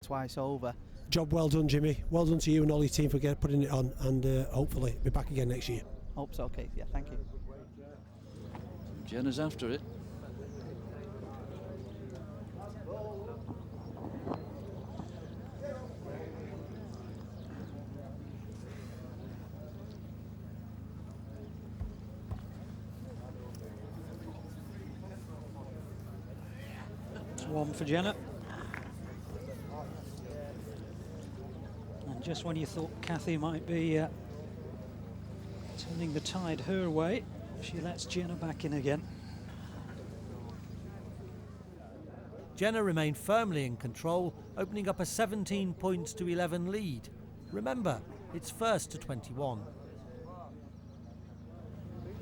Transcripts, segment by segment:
twice over. Job well done, Jimmy. Well done to you and all your team for putting it on, and hopefully be back again next year. Hope so, Keith. Yeah, thank you. Jenna's after it. It's one for Jenna. And just when you thought Kathy might be turning the tide her way, she lets Jenna back in again. Jenna remained firmly in control, opening up a 17 points to 11 lead. Remember, it's first to 21.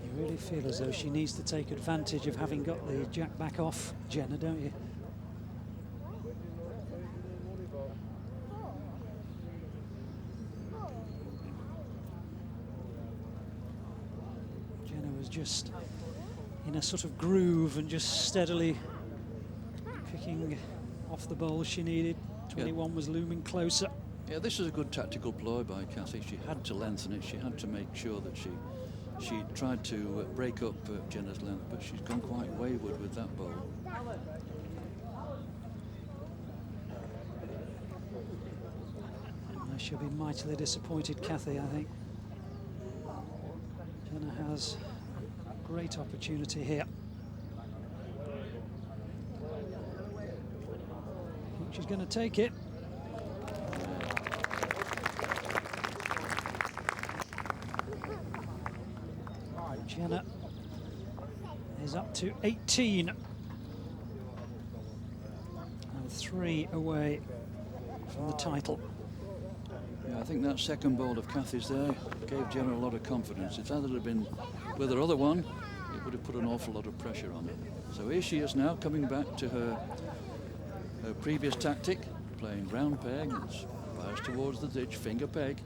You really feel as though she needs to take advantage of having got the jack back off Jenna, don't you? Jenna was just in a sort of groove and just steadily picking off the bowls she needed. 21 was looming closer. Yeah, this is a good tactical ploy by Kathy. She had to lengthen it. She had to make sure that she tried to break up Jenna's length, but she's gone quite wayward with that bowl. She'll be mightily disappointed, Kathy, I think. Jenna has a great opportunity here. I think she's going to take it. Jenna is up to 18 and 3 away from the title. Yeah, I think that second bowl of Kathy's there gave Jenna a lot of confidence. If that had been with her other one, it would have put an awful lot of pressure on her. So here she is now coming back to her previous tactic, playing round peg, bias towards the ditch, finger peg,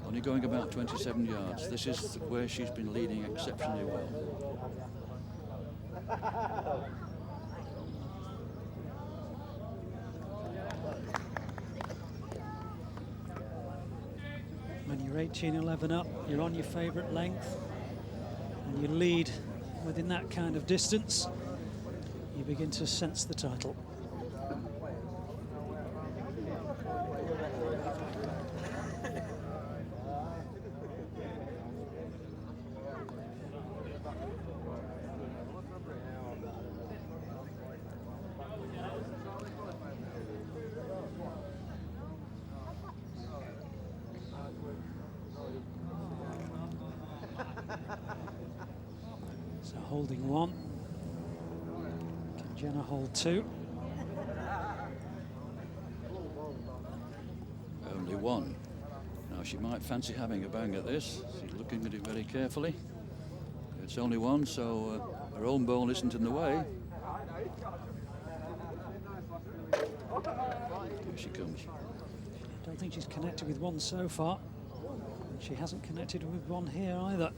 only going about 27 yards. This is where she's been leading exceptionally well. When you're 18-11 up, you're on your favourite length, and you lead within that kind of distance, you begin to sense the title. So holding one. Can Jenna hold two? Only one. Now she might fancy having a bang at this. She's looking at it very carefully. It's only one, so her own bowl isn't in the way. Here she comes. I don't think she's connected with one so far. She hasn't connected with one here either.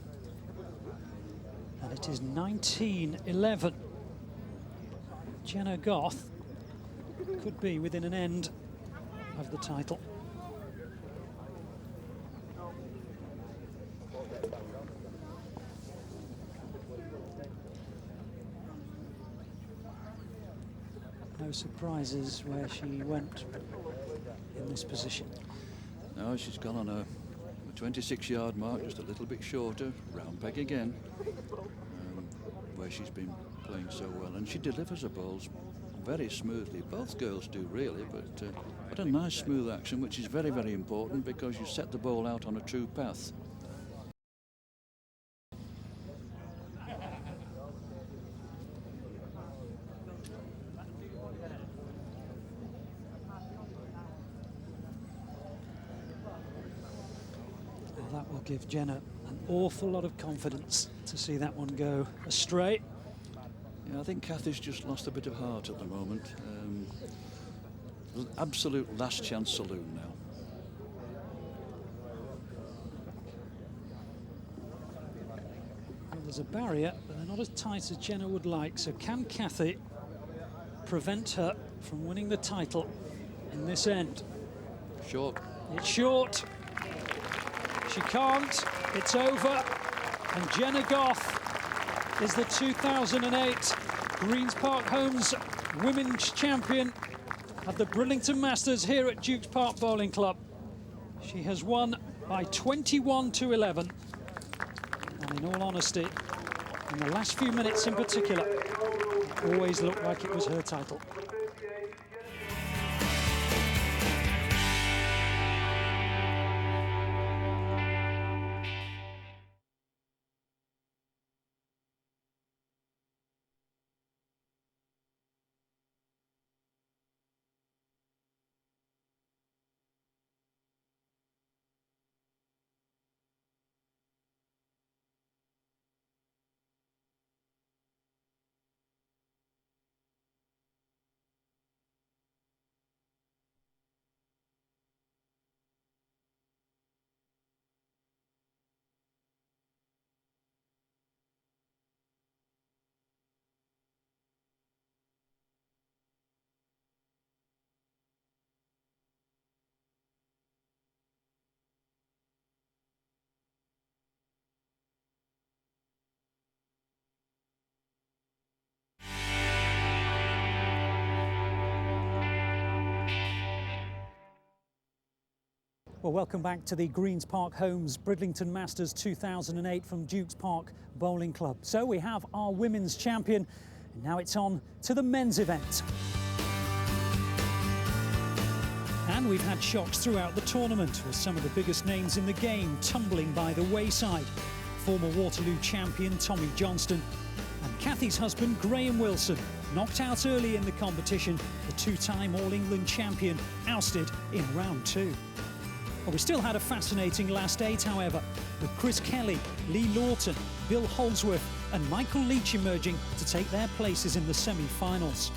And it is 19-11. Jenna Goth could be within an end of the title. No surprises where she went in this position. No, she's gone on a 26-yard mark, just a little bit shorter, round peg again, where she's been playing so well. And she delivers her bowls very smoothly. Both girls do, really, but what a nice smooth action, which is very, very important because you set the bowl out on a true path. That will give Jenna an awful lot of confidence to see that one go astray. Yeah, I think Kathy's just lost a bit of heart at the moment. Absolute last chance saloon now. Well, there's a barrier, but they're not as tight as Jenna would like. So can Kathy prevent her from winning the title in this end. Short. It's short. She can't. It's over. And Jenna Goff is the 2008 Greens Park Homes Women's Champion at the Bridlington Masters here at Dukes Park Bowling Club. She has won by 21-11. And in all honesty, in the last few minutes in particular, it always looked like it was her title. Well, welcome back to the Greens Park Homes Bridlington Masters 2008 from Dukes Park Bowling Club. So we have our women's champion, and now it's on to the men's event. And we've had shocks throughout the tournament, with some of the biggest names in the game tumbling by the wayside. Former Waterloo champion Tommy Johnston and Kathy's husband Graham Wilson knocked out early in the competition. The two-time All-England champion ousted in round 2. Well, we still had a fascinating last 8, however, with Chris Kelly, Lee Lawton, Bill Holdsworth and Michael Leach emerging to take their places in the semi-finals.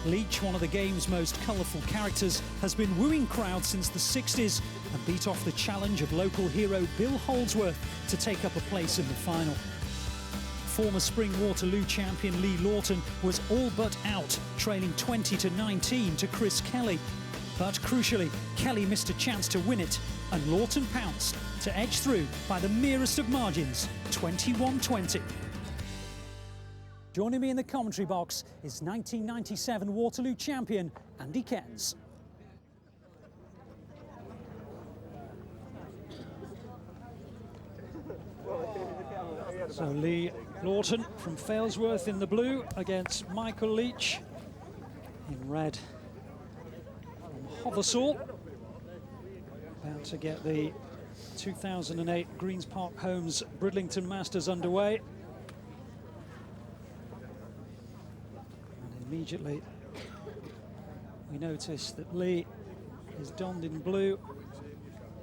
Leach, one of the game's most colourful characters, has been wooing crowds since the 60s and beat off the challenge of local hero Bill Holdsworth to take up a place in the final. Former Spring Waterloo champion Lee Lawton was all but out, trailing 20-19 to Chris Kelly. But crucially, Kelly missed a chance to win it, and Lawton pounced to edge through by the merest of margins, 21-20. Joining me in the commentary box is 1997 Waterloo champion Andy Kens. So Lee Lawton from Failsworth in the blue against Michael Leach in red. Hoversall, about to get the 2008 Greens Park Homes Bridlington Masters underway. And immediately we notice that Lee is donned in blue,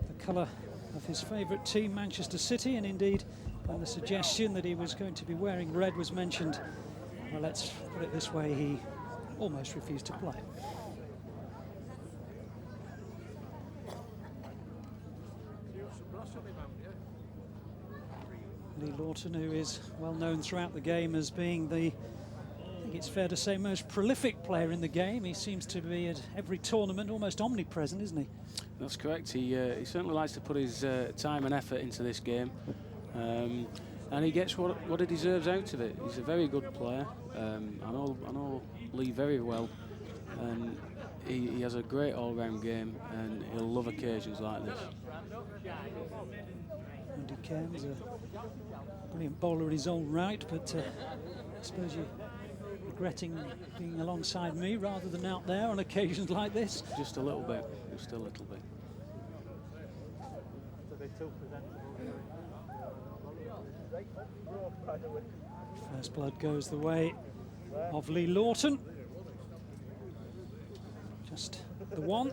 the colour of his favourite team, Manchester City, and indeed when the suggestion that he was going to be wearing red was mentioned, well, let's put it this way, he almost refused to play. Lee Lawton, who is well known throughout the game as being the, I think it's fair to say, most prolific player in the game. He seems to be at every tournament, almost omnipresent, isn't he? That's correct. He certainly likes to put his time and effort into this game, and he gets what he deserves out of it. He's a very good player. I know Lee very well, and he has a great all-round game, and he'll love occasions like this. Andy Cairns, a brilliant bowler in his own right, but I suppose you're regretting being alongside me rather than out there on occasions like this. Just a little bit, just a little bit. First blood goes the way of Lee Lawton. Just the one.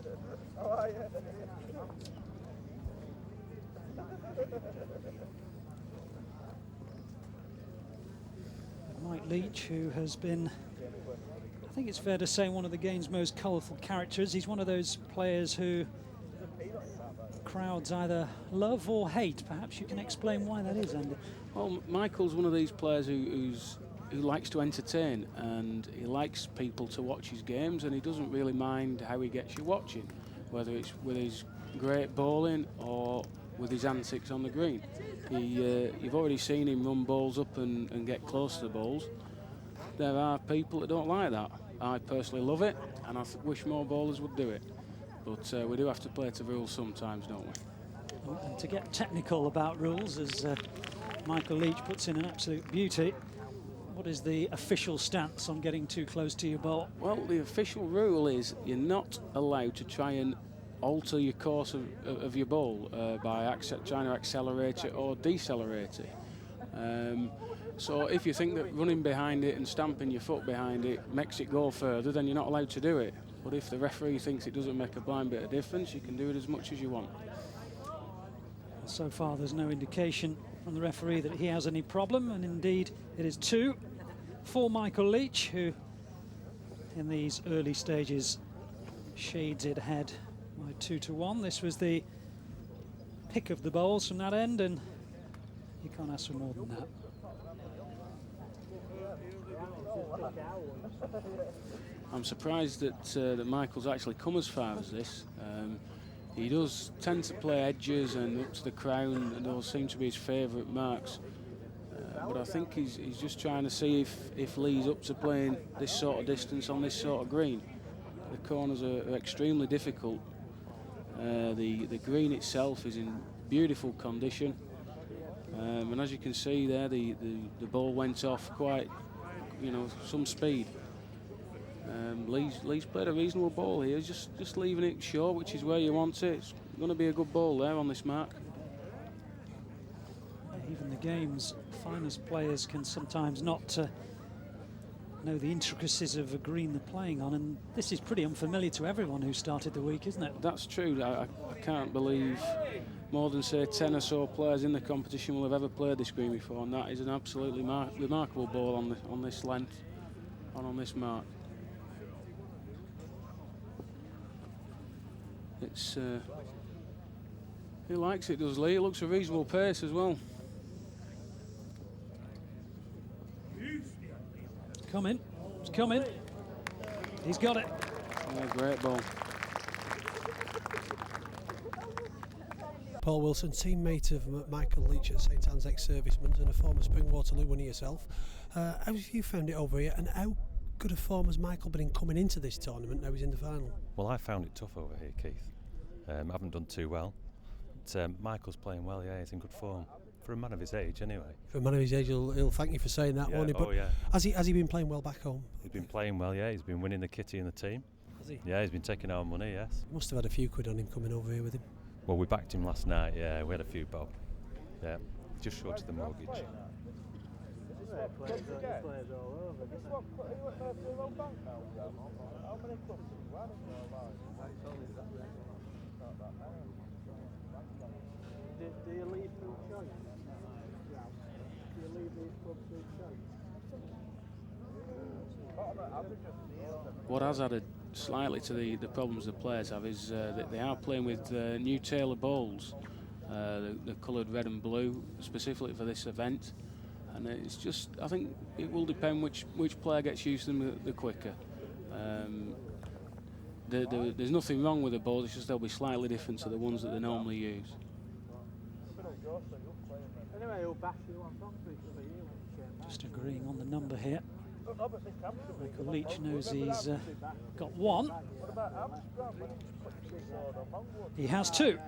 Mike Leach, who has been, I think it's fair to say, one of the game's most colourful characters. He's one of those players who crowds either love or hate. Perhaps you can explain why that is, Andy. Well, Michael's one of these players who's who likes to entertain, and he likes people to watch his games, and he doesn't really mind how he gets you watching, whether it's with his great bowling or with his antics on the green. You've already seen him run balls up and get close to the balls. There are people that don't like that. I personally love it, and I wish more bowlers would do it. But we do have to play to rules sometimes, don't we? And to get technical about rules, as Michael Leach puts in an absolute beauty, what is the official stance on getting too close to your ball? Well, the official rule is you're not allowed to try and alter your course of your ball by trying to accelerate it or decelerate it. So if you think that running behind it and stamping your foot behind it makes it go further, then you're not allowed to do it. But if the referee thinks it doesn't make a blind bit of difference, you can do it as much as you want. So far there's no indication from the referee that he has any problem, and indeed it is 2 for Michael Leach, who in these early stages shades it ahead by 2-1. This was the pick of the bowls from that end, and you can't ask for more than that. I'm surprised that Michael's actually come as far as this. He does tend to play edges and up to the crown, and those seem to be his favourite marks. But I think he's just trying to see if Lee's up to playing this sort of distance on this sort of green. The corners are extremely difficult. The green itself is in beautiful condition, and as you can see there, the ball went off quite, some speed. Lee's played a reasonable ball here, just leaving it short, which is where you want it. It's going to be a good ball there on this mark. Even the game's finest players can sometimes not know the intricacies of a green they're playing on, and this is pretty unfamiliar to everyone who started the week, isn't it? That's true. I can't believe more than, say, 10 or so players in the competition will have ever played this green before, and that is an absolutely remarkable ball on this length and on this mark. He likes it, does Lee? It looks a reasonable pace as well. Coming, it's coming. He's got it. Yeah, great ball. Paul Wilson, teammate of Michael Leach at St Anne's, ex-serviceman and a former Spring Waterloo winner yourself. How have you found it over here, and how good a form has Michael been in coming into this tournament now he's in the final? Well, I found it tough over here, Keith. I haven't done too well. But, Michael's playing well, yeah, he's in good form. For a man of his age, anyway. For a man of his age, he'll thank you for saying that, won't he? But yeah. Has he been playing well back home? He's been playing well, yeah. He's been winning the kitty in the team. Has he? Yeah, he's been taking our money, yes. Must have had a few quid on him coming over here with him. Well, we backed him last night, yeah. We had a few bob. Yeah, just short of the mortgage. Do you leave through choice? Do you leave these clubs through choice? What has added slightly to the problems the players have is that they are playing with new Taylor balls, the coloured red and blue, specifically for this event. And it's just, I think it will depend which player gets used to them the quicker. There's nothing wrong with the balls, it's just they'll be slightly different to the ones that they normally use. Just agreeing on the number here. Michael Leach knows he's got 1. He has 2.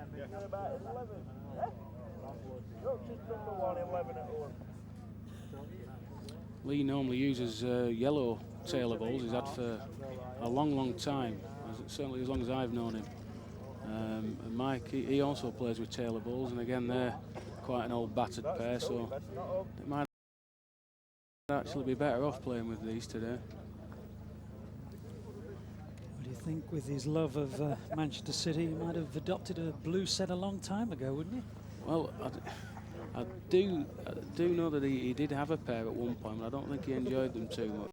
Lee normally uses yellow Taylor balls. He's had for a long time, certainly as long as I've known him. And Mike, he also plays with Taylor balls, and again they're quite an old battered pair, so it might actually be better off playing with these today. What do you think, with his love of Manchester City, he might have adopted a blue set a long time ago, wouldn't he? Well, I do know that he did have a pair at one point, but I don't think he enjoyed them too much.